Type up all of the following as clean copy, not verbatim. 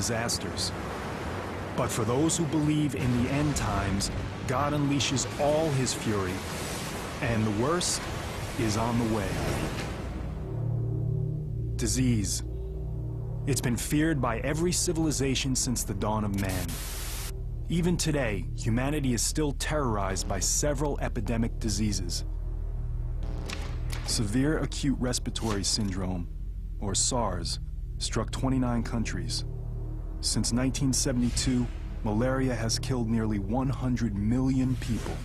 disasters. But for those who believe in the end times, God unleashes all his fury, and the worst is on the way. Disease. It's been feared by every civilization since the dawn of man. Even today, humanity is still terrorized by several epidemic diseases. Severe acute respiratory syndrome, or SARS, struck 29 countries. Since 1972, malaria has killed nearly 100 million people,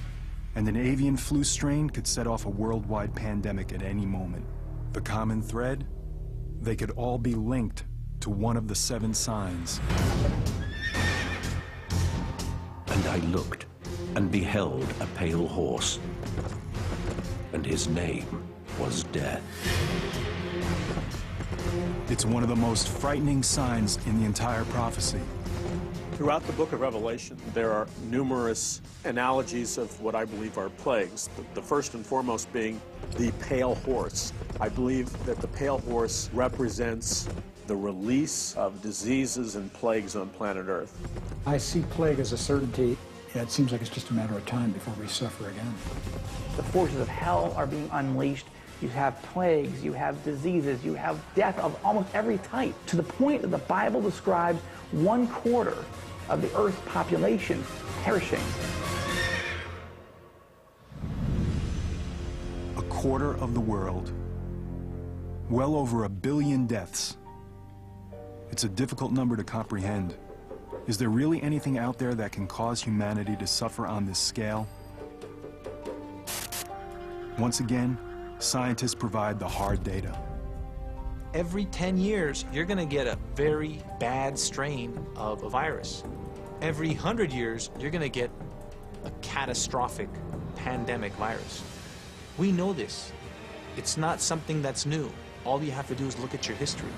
and an avian flu strain could set off a worldwide pandemic at any moment. The common thread? They could all be linked to one of the 7 signs. And I looked, and beheld a pale horse, and his name was Death. It's one of the most frightening signs in the entire prophecy. Throughout the book of Revelation, there are numerous analogies of what I believe are plagues. The first and foremost being the pale horse. I believe that the pale horse represents the release of diseases and plagues on planet Earth. I see plague as a certainty. It seems like it's just a matter of time before we suffer again. The forces of hell are being unleashed. You have plagues, you have diseases, you have death of almost every type, to the point that the Bible describes 1/4 of the Earth's population perishing. A quarter of the world. Well over 1 billion deaths. It's a difficult number to comprehend. Is there really anything out there that can cause humanity to suffer on this scale? Once again, scientists provide the hard data. Every 10 years, you're going to get a very bad strain of a virus. Every 100 years, you're going to get a catastrophic pandemic virus. We know this. It's not something that's new. All you have to do is look at your history.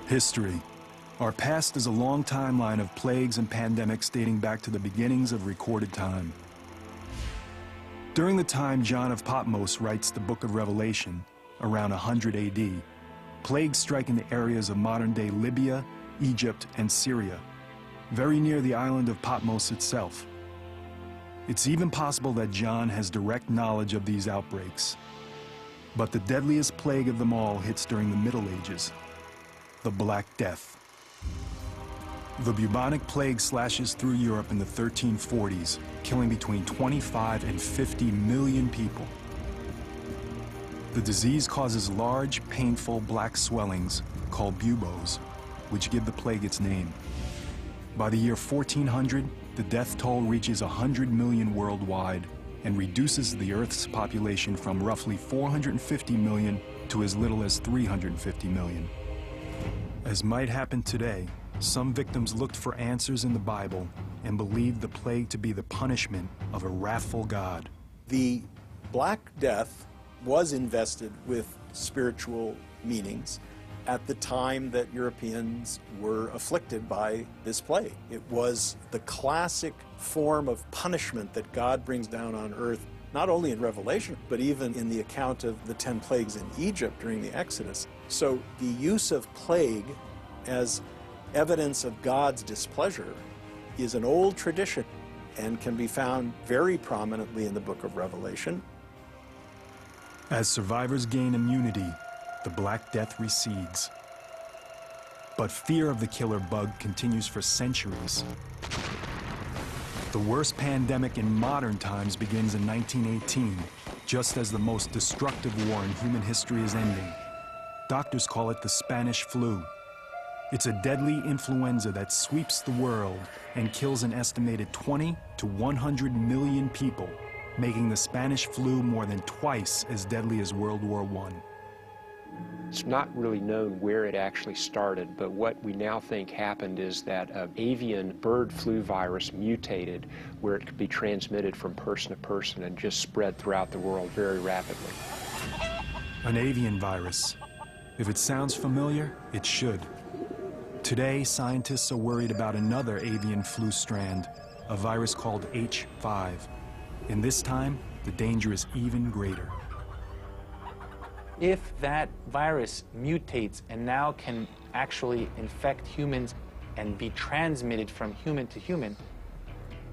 History. Our past is a long timeline of plagues and pandemics dating back to the beginnings of recorded time. During the time John of Patmos writes the book of Revelation, around 100 AD, plagues strike in the areas of modern-day Libya, Egypt, and Syria, very near the island of Patmos itself. It's even possible that John has direct knowledge of these outbreaks. But the deadliest plague of them all hits during the Middle Ages, the Black Death. The bubonic plague slashes through Europe in the 1340s, killing between 25 and 50 million people. The disease causes large, painful black swellings called buboes, which give the plague its name. By the year 1400, the death toll reaches 100 million worldwide and reduces the Earth's population from roughly 450 million to as little as 350 million. As might happen today, some victims looked for answers in the Bible and believed the plague to be the punishment of a wrathful God. The Black Death was invested with spiritual meanings at the time that Europeans were afflicted by this plague. It was the classic form of punishment that God brings down on earth, not only in Revelation, but even in the account of the 10 plagues in Egypt during the Exodus. So the use of plague as evidence of God's displeasure is an old tradition and can be found very prominently in the book of Revelation. As survivors gain immunity, the Black Death recedes. But fear of the killer bug continues for centuries. The worst pandemic in modern times begins in 1918, just as the most destructive war in human history is ending. Doctors call it the Spanish flu. It's a deadly influenza that sweeps the world and kills an estimated 20 to 100 million people, making the Spanish flu more than twice as deadly as World War I. It's not really known where it actually started, but what we now think happened is that an avian bird flu virus mutated where it could be transmitted from person to person and just spread throughout the world very rapidly. An avian virus. If it sounds familiar, it should. Today, scientists are worried about another avian flu strand, a virus called H5. And this time, the danger is even greater. If that virus mutates and now can actually infect humans and be transmitted from human to human,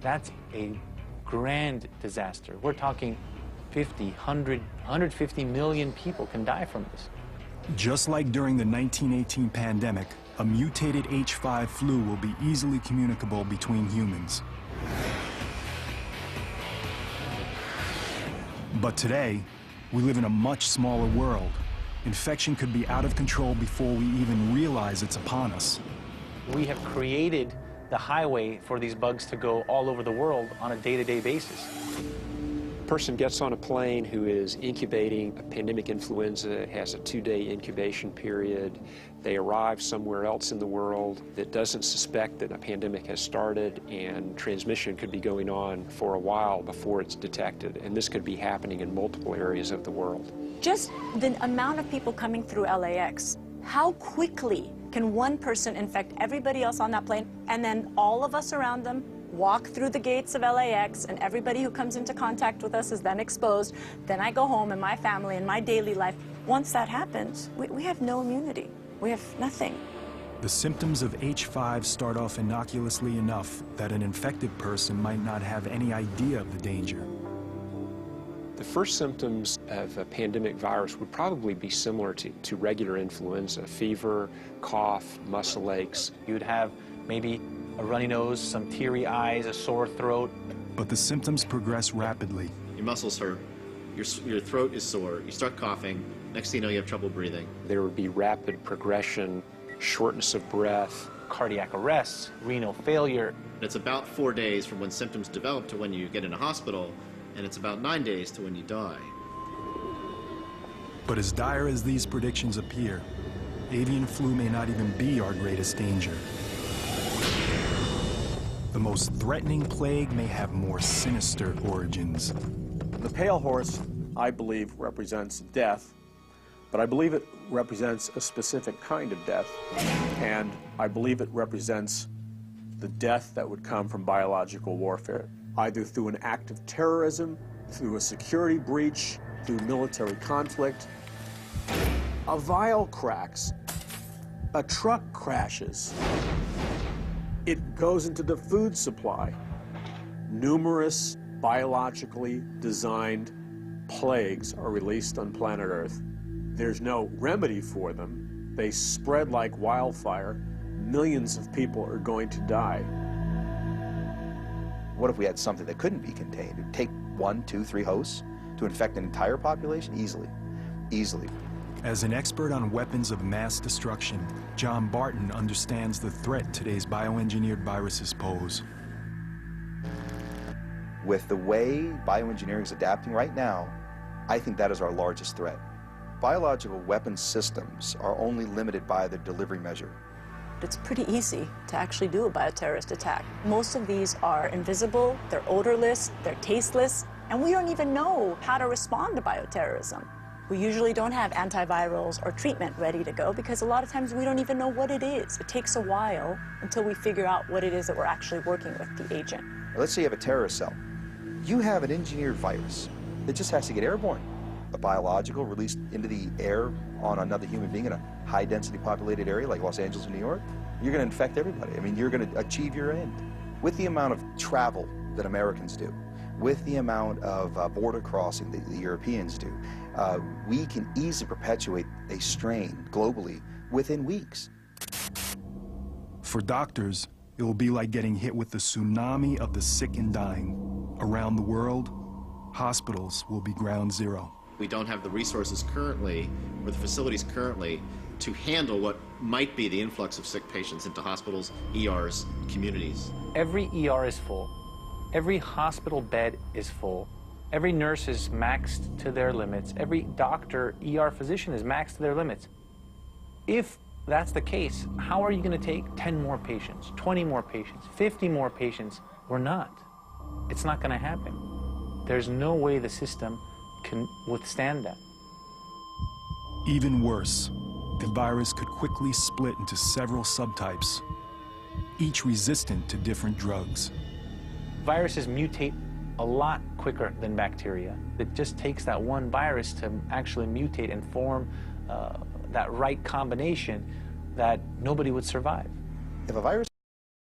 that's a grand disaster. We're talking 50, 100, 150 million people can die from this. Just like during the 1918 pandemic, a mutated H5 flu will be easily communicable between humans. But today, we live in a much smaller world. Infection could be out of control before we even realize it's upon us. We have created the highway for these bugs to go all over the world on a day-to-day basis. Person gets on a plane who is incubating a pandemic influenza, has a 2-day incubation period. They arrive somewhere else in the world that doesn't suspect that a pandemic has started, and transmission could be going on for a while before it's detected. And this could be happening in multiple areas of the world. Just the amount of people coming through LAX, how quickly can one person infect everybody else on that plane, and then all of us around them walk through the gates of LAX, and everybody who comes into contact with us is then exposed. Then I go home and my family and my daily life. Once that happens, we have no immunity. We have nothing. The symptoms of H5 start off innocuously enough that an infected person might not have any idea of the danger. The first symptoms of a pandemic virus would probably be similar to regular influenza: fever, cough, muscle aches. You would have maybe a runny nose, some teary eyes, a sore throat. But the symptoms progress rapidly. Your muscles hurt, your throat is sore, you start coughing, next thing you know you have trouble breathing. There would be rapid progression, shortness of breath, cardiac arrest, renal failure. It's about 4 days from when symptoms develop to when you get in a hospital, and it's about 9 days to when you die. But as dire as these predictions appear, avian flu may not even be our greatest danger. The most threatening plague may have more sinister origins. The pale horse, I believe, represents death, but I believe it represents a specific kind of death, and I believe it represents the death that would come from biological warfare, either through an act of terrorism, through a security breach, through military conflict. A vial cracks, a truck crashes, it goes into the food supply. Numerous biologically designed plagues are released on planet Earth. There's no remedy for them. They spread like wildfire. Millions of people are going to die. What if we had something that couldn't be contained? It'd take 1, 2, 3 hosts to infect an entire population? Easily. As an expert on weapons of mass destruction, John Barton understands the threat today's bioengineered viruses pose. With the way bioengineering is adapting right now, I think that is our largest threat. Biological weapons systems are only limited by their delivery measure. It's pretty easy to actually do a bioterrorist attack. Most of these are invisible, they're odorless, they're tasteless, and we don't even know how to respond to bioterrorism. We usually don't have antivirals or treatment ready to go because a lot of times we don't even know what it is. It takes a while until we figure out what it is that we're actually working with, the agent. Let's say you have a terrorist cell. You have an engineered virus that just has to get airborne. A biological released into the air on another human being in a high-density populated area like Los Angeles or New York, you're going to infect everybody. I mean, you're going to achieve your end. With the amount of travel that Americans do, with the amount of border crossing that the Europeans do, we can easily perpetuate a strain globally within weeks. For doctors, it will be like getting hit with the tsunami of the sick and dying. Around the world, hospitals will be ground zero. We don't have the resources currently, or the facilities currently, to handle what might be the influx of sick patients into hospitals, ERs, communities. Every ER is full. Every hospital bed is full. Every nurse is maxed to their limits. Every doctor, ER physician is maxed to their limits. If that's the case, how are you going to take 10 more patients, 20 more patients, 50 more patients? We're not. It's not going to happen. There's no way the system can withstand that. Even worse, the virus could quickly split into several subtypes, each resistant to different drugs. Viruses mutate a lot quicker than bacteria. It just takes that one virus to actually mutate and form that right combination that nobody would survive. If a virus